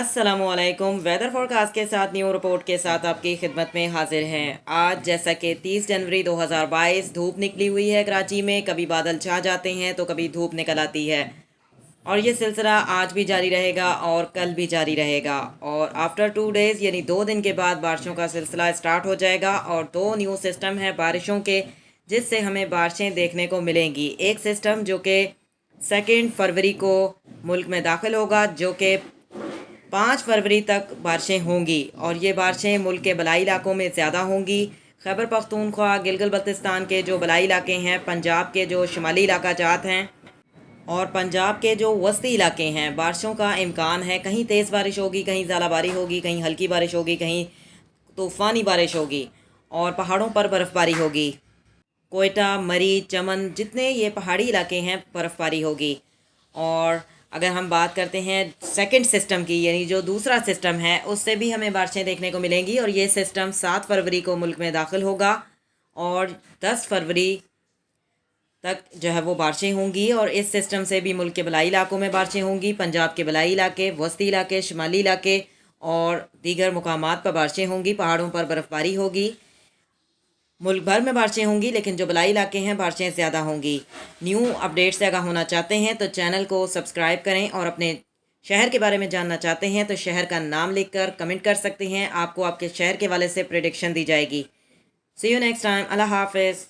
अस्सलामुअलैकुम। Weather forecast के साथ न्यू रिपोर्ट के साथ आपकी खिदमत में हाजिर हैं। आज जैसा कि 30 जनवरी 2022 धूप निकली हुई है कराची में। कभी बादल छा जाते हैं तो कभी धूप निकल आती है और ये सिलसिला आज भी जारी रहेगा और कल भी जारी रहेगा। और आफ्टर 2 डेज़ यानी 2 दिन के बाद बारिशों का सिलसिला स्टार्ट हो जाएगा और 2 न्यू सिस्टम हैं बारिशों के, जिससे हमें बारिशें देखने को मिलेंगी। एक सिस्टम जो कि 2 फरवरी को मुल्क में दाखिल होगा, जो कि 5 फरवरी तक बारिशें होंगी और ये बारिशें मुल्क के बलाई इलाकों में ज़्यादा होंगी। खैबर पख्तूनख्वा, गिलगित बल्तिस्तान के जो बलाई इलाके हैं, पंजाब के जो शुमाली इलाका जात हैं और पंजाब के जो वस्ती इलाके हैं, बारिशों का इम्कान है। कहीं तेज़ बारिश होगी, कहीं ज़्यादाबारी होगी, कहीं हल्की बारिश होगी, कहीं तूफ़ानी बारिश होगी और पहाड़ों पर बर्फ़बारी होगी। कोयटा, मरी, चमन, जितने ये पहाड़ी इलाके हैं, बर्फ़बारी होगी। और अगर हम बात करते हैं सेकंड सिस्टम की, यानी जो दूसरा सिस्टम है, उससे भी हमें बारिशें देखने को मिलेंगी और ये सिस्टम 7 फरवरी को मुल्क में दाखिल होगा और 10 फरवरी तक जो है वो बारिशें होंगी। और इस सिस्टम से भी मुल्क के बलाई इलाकों में बारिशें होंगी। पंजाब के बलाई इलाके, वस्ती इलाके, शुमाली इलाके और दीगर मुकामात पर बारिशें होंगी। पहाड़ों पर बर्फ़बारी होगी। मुल्क भर में बारिशें होंगी, लेकिन जो बलाई इलाके हैं, बारिशें ज़्यादा होंगी। न्यू अपडेट से आगाह होना चाहते हैं तो चैनल को सब्सक्राइब करें और अपने शहर के बारे में जानना चाहते हैं तो शहर का नाम लिखकर कमेंट कर सकते हैं। आपको आपके शहर के वाले से प्रेडिक्शन दी जाएगी। सी यू नेक्स्ट टाइम। अल्लाह हाफिज़।